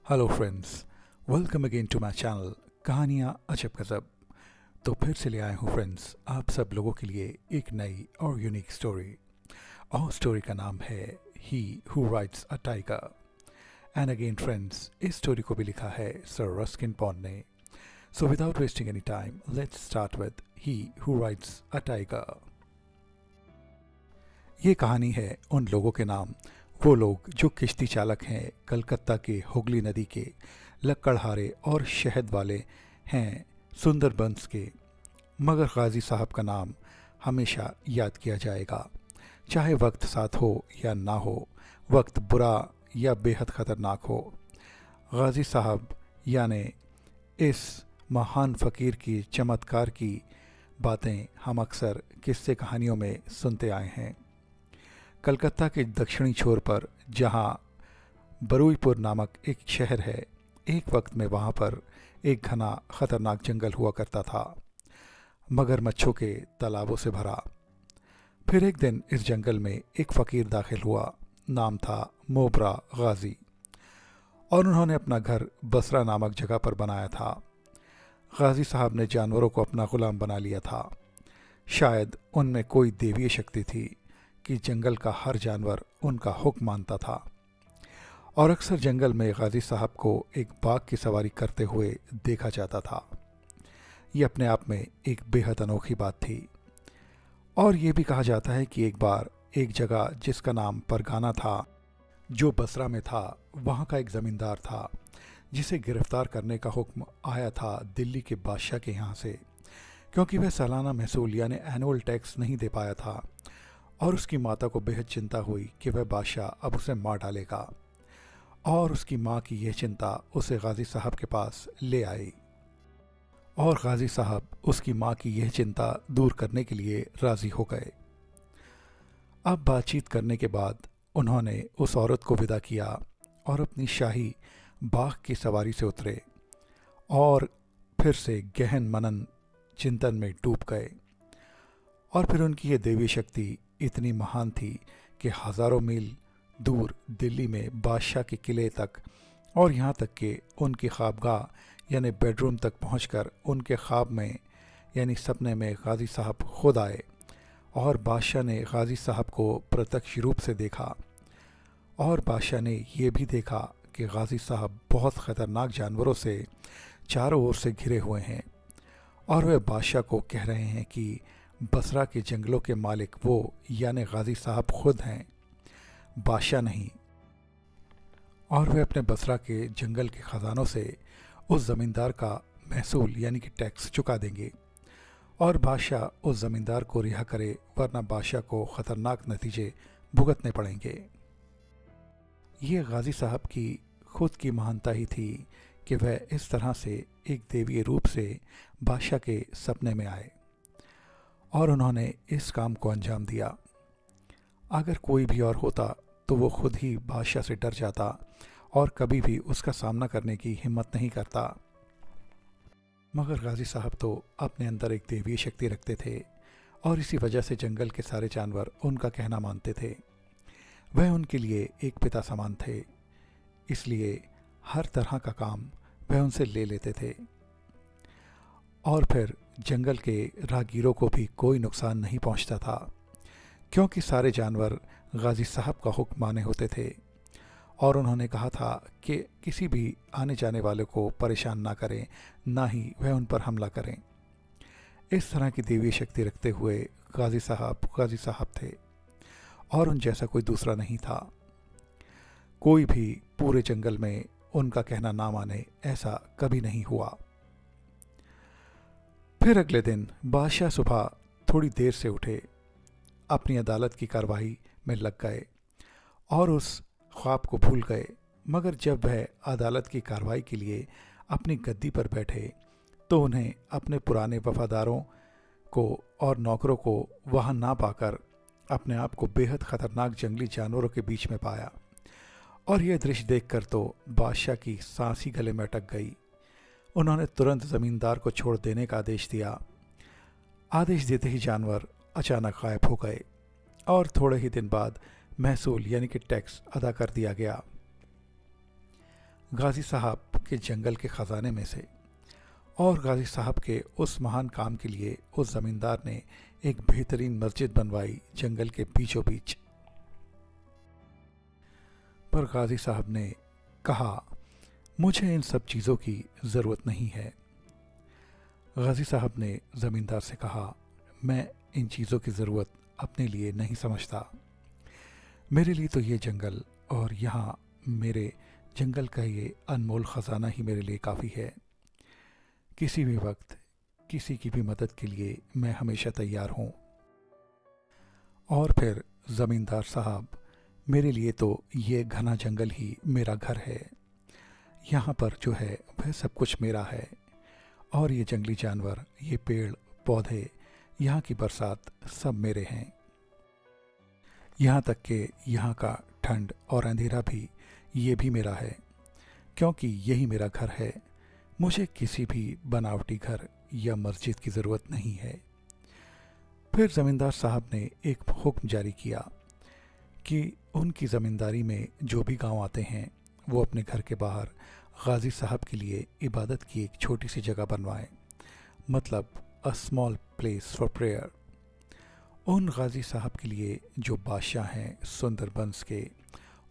Hello friends, welcome again to my channel कहानियाँ अजब गज़ब। तो फिर से ले आए हूँ फ्रेंड्स आप सब लोगों के लिए एक नई और यूनिक स्टोरी। और स्टोरी का नाम है he who rides a tiger. And again friends, इस स्टोरी को भी लिखा है सर रस्किन बॉन्ड ने। So without wasting any time let's start with he who rides a tiger. ये कहानी है उन लोगों के नाम, वो लोग जो किश्ती चालक हैं कलकत्ता के हुगली नदी के लक्कड़हारे और शहद वाले हैं सुंदरबंस के। मगर गाजी साहब का नाम हमेशा याद किया जाएगा, चाहे वक्त साथ हो या ना हो, वक्त बुरा या बेहद ख़तरनाक हो। गाजी साहब यानी इस महान फ़कीर की चमत्कार की बातें हम अक्सर किस्से कहानियों में सुनते आए हैं। कलकत्ता के दक्षिणी छोर पर जहाँ बरुईपुर नामक एक शहर है, एक वक्त में वहाँ पर एक घना खतरनाक जंगल हुआ करता था, मगरमच्छों के तालाबों से भरा। फिर एक दिन इस जंगल में एक फ़कीर दाखिल हुआ, नाम था मोबरा गाजी, और उन्होंने अपना घर बसरा नामक जगह पर बनाया था। गाजी साहब ने जानवरों को अपना ग़ुलाम बना लिया था। शायद उनमें कोई देवीय शक्ति थी कि जंगल का हर जानवर उनका हुक्म मानता था, और अक्सर जंगल में गाजी साहब को एक बाघ की सवारी करते हुए देखा जाता था। ये अपने आप में एक बेहद अनोखी बात थी। और ये भी कहा जाता है कि एक बार एक जगह जिसका नाम परगाना था, जो बसरा में था, वहाँ का एक ज़मींदार था जिसे गिरफ्तार करने का हुक्म आया था दिल्ली के बादशाह के यहाँ से, क्योंकि वह सालाना महसूल यानी एनुअल टैक्स नहीं दे पाया था। और उसकी माता को बेहद चिंता हुई कि वह बादशाह अब उसे मार डालेगा, और उसकी माँ की यह चिंता उसे गाजी साहब के पास ले आई, और गाजी साहब उसकी माँ की यह चिंता दूर करने के लिए राज़ी हो गए। अब बातचीत करने के बाद उन्होंने उस औरत को विदा किया और अपनी शाही बाघ की सवारी से उतरे और फिर से गहन मनन चिंतन में डूब गए। और फिर उनकी ये देवी शक्ति इतनी महान थी कि हज़ारों मील दूर दिल्ली में बादशाह के किले तक, और यहाँ तक कि उनकी ख्वाबगाह यानी बेडरूम तक पहुंचकर उनके ख्वाब में यानी सपने में गाजी साहब खुद आए, और बादशाह ने गाजी साहब को प्रत्यक्ष रूप से देखा। और बादशाह ने ये भी देखा कि गाजी साहब बहुत ख़तरनाक जानवरों से चारों ओर से घिरे हुए हैं, और वे बादशाह को कह रहे हैं कि बसरा के जंगलों के मालिक वो यानी गाजी साहब खुद हैं, बादशाह नहीं। और वे अपने बसरा के जंगल के ख़जानों से उस ज़मींदार का महसूल यानी कि टैक्स चुका देंगे, और बादशाह उस ज़मींदार को रिहा करे, वरना बादशाह को ख़तरनाक नतीजे भुगतने पड़ेंगे। ये गाजी साहब की खुद की महानता ही थी कि वह इस तरह से एक देवीय रूप से बादशाह के सपने में आए, और उन्होंने इस काम को अंजाम दिया। अगर कोई भी और होता तो वो खुद ही बादशाह से डर जाता और कभी भी उसका सामना करने की हिम्मत नहीं करता। मगर गाजी साहब तो अपने अंदर एक देवीय शक्ति रखते थे, और इसी वजह से जंगल के सारे जानवर उनका कहना मानते थे। वह उनके लिए एक पिता समान थे, इसलिए हर तरह का काम वह उनसे ले लेते थे। और फिर जंगल के राहगीरों को भी कोई नुकसान नहीं पहुंचता था, क्योंकि सारे जानवर गाजी साहब का हुक्म माने होते थे, और उन्होंने कहा था कि किसी भी आने जाने वाले को परेशान ना करें, ना ही वह उन पर हमला करें। इस तरह की देवी शक्ति रखते हुए गाजी साहब थे, और उन जैसा कोई दूसरा नहीं था। कोई भी पूरे जंगल में उनका कहना ना माने, ऐसा कभी नहीं हुआ। फिर अगले दिन बादशाह सुबह थोड़ी देर से उठे, अपनी अदालत की कार्रवाई में लग गए और उस ख्वाब को भूल गए। मगर जब वह अदालत की कार्रवाई के लिए अपनी गद्दी पर बैठे तो उन्हें अपने पुराने वफादारों को और नौकरों को वहाँ ना पाकर अपने आप को बेहद ख़तरनाक जंगली जानवरों के बीच में पाया। और यह दृश्य देखकर तो बादशाह की सांस ही गले में अटक गई। उन्होंने तुरंत ज़मींदार को छोड़ देने का आदेश दिया। आदेश देते ही जानवर अचानक गायब हो गए, और थोड़े ही दिन बाद महसूल यानी कि टैक्स अदा कर दिया गया। गाजी साहब के जंगल के ख़जाने में से। और गाजी साहब के उस महान काम के लिए उस ज़मींदार ने एक बेहतरीन मस्जिद बनवाई जंगल के बीचों बीच। पर गाजी साहब ने कहा, मुझे इन सब चीज़ों की ज़रूरत नहीं है। गाजी साहब ने ज़मींदार से कहा, मैं इन चीज़ों की ज़रूरत अपने लिए नहीं समझता। मेरे लिए तो ये जंगल और यहाँ मेरे जंगल का ये अनमोल ख़जाना ही मेरे लिए काफ़ी है। किसी भी वक्त किसी की भी मदद के लिए मैं हमेशा तैयार हूँ। और फिर ज़मींदार साहब, मेरे लिए तो ये घना जंगल ही मेरा घर है। यहाँ पर जो है वह सब कुछ मेरा है। और ये जंगली जानवर, ये पेड़ पौधे, यहाँ की बरसात सब मेरे हैं। यहाँ तक कि यहाँ का ठंड और अंधेरा भी, ये भी मेरा है, क्योंकि यही मेरा घर है। मुझे किसी भी बनावटी घर या मस्जिद की ज़रूरत नहीं है। फिर ज़मींदार साहब ने एक हुक्म जारी किया कि उनकी ज़मींदारी में जो भी गांव आते हैं वो अपने घर के बाहर गाजी साहब के लिए इबादत की एक छोटी सी जगह बनवाएं, मतलब a small place for prayer. उन गाजी साहब के लिए जो बादशाह हैं सुंदरबंस के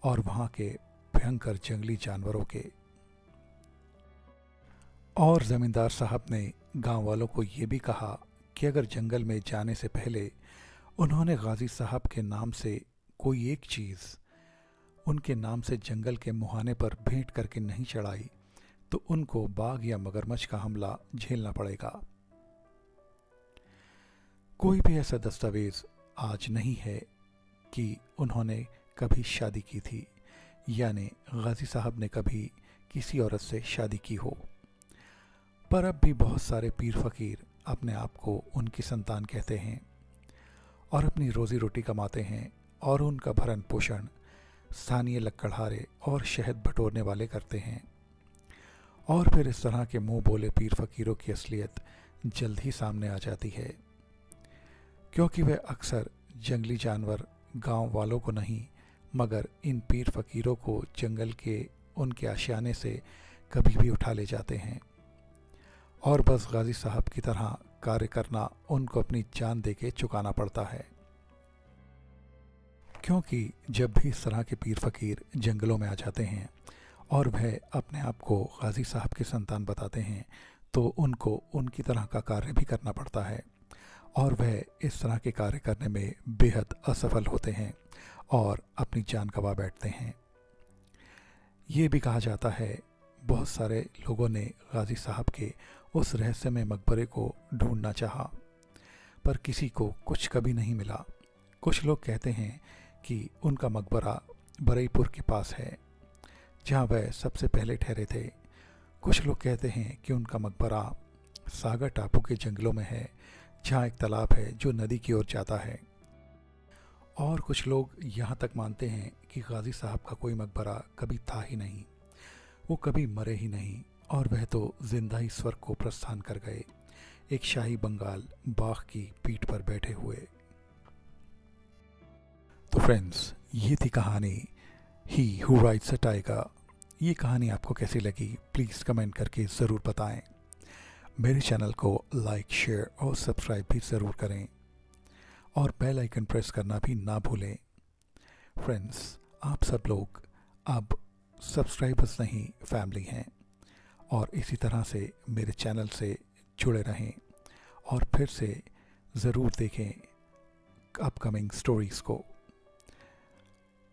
और वहाँ के भयंकर जंगली जानवरों के। और ज़मींदार साहब ने गांव वालों को ये भी कहा कि अगर जंगल में जाने से पहले उन्होंने गाजी साहब के नाम से कोई एक चीज़ उनके नाम से जंगल के मुहाने पर भेंट करके नहीं चढ़ाई तो उनको बाघ या मगरमच्छ का हमला झेलना पड़ेगा। कोई भी ऐसा दस्तावेज आज नहीं है कि उन्होंने कभी शादी की थी, यानी गाजी साहब ने कभी किसी औरत से शादी की हो। पर अब भी बहुत सारे पीर फकीर अपने आप को उनकी संतान कहते हैं और अपनी रोज़ी रोटी कमाते हैं और उनका भरण पोषण स्थानीय लकड़हारे और शहद बटोरने वाले करते हैं। और फिर इस तरह के मुंह बोले पीर फकीरों की असलियत जल्द ही सामने आ जाती है, क्योंकि वे अक्सर जंगली जानवर गांव वालों को नहीं मगर इन पीर फकीरों को जंगल के उनके आशियाने से कभी भी उठा ले जाते हैं। और बस गाजी साहब की तरह कार्य करना उनको अपनी जान देके चुकाना पड़ता है, क्योंकि जब भी इस तरह के पीर फकीर जंगलों में आ जाते हैं और वह अपने आप को गाजी साहब के संतान बताते हैं तो उनको उनकी तरह का कार्य भी करना पड़ता है और वह इस तरह के कार्य करने में बेहद असफल होते हैं और अपनी जान गंवा बैठते हैं। ये भी कहा जाता है बहुत सारे लोगों ने गाजी साहब के उस रहस्यमय मकबरे को ढूंढना चाहा पर किसी को कुछ कभी नहीं मिला। कुछ लोग कहते हैं कि उनका मकबरा बरईपुर के पास है जहाँ वह सबसे पहले ठहरे थे। कुछ लोग कहते हैं कि उनका मकबरा सागर टापू के जंगलों में है जहाँ एक तालाब है जो नदी की ओर जाता है। और कुछ लोग यहाँ तक मानते हैं कि गाजी साहब का कोई मकबरा कभी था ही नहीं, वो कभी मरे ही नहीं और वह तो जिंदा ही स्वर्ग को प्रस्थान कर गए, एक शाही बंगाल बाघ की पीठ पर बैठे हुए। तो फ्रेंड्स, ये थी कहानी he who rides a tiger. ये कहानी आपको कैसी लगी प्लीज़ कमेंट करके ज़रूर बताएं। मेरे चैनल को लाइक, शेयर और सब्सक्राइब भी ज़रूर करें और बेल आइकन प्रेस करना भी ना भूलें। फ्रेंड्स, आप सब लोग अब सब्सक्राइबर्स नहीं फैमिली हैं और इसी तरह से मेरे चैनल से जुड़े रहें और फिर से ज़रूर देखें अपकमिंग स्टोरीज़ को।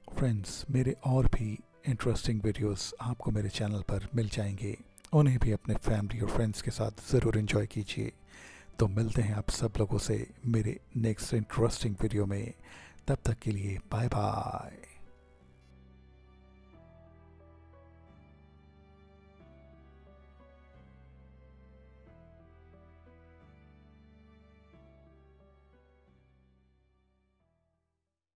फ्रेंड्स, मेरे और भी इंटरेस्टिंग वीडियोस आपको मेरे चैनल पर मिल जाएंगे, उन्हें भी अपने फैमिली और फ्रेंड्स के साथ ज़रूर एंजॉय कीजिए। तो मिलते हैं आप सब लोगों से मेरे नेक्स्ट इंटरेस्टिंग वीडियो में। तब तक के लिए बाय बाय।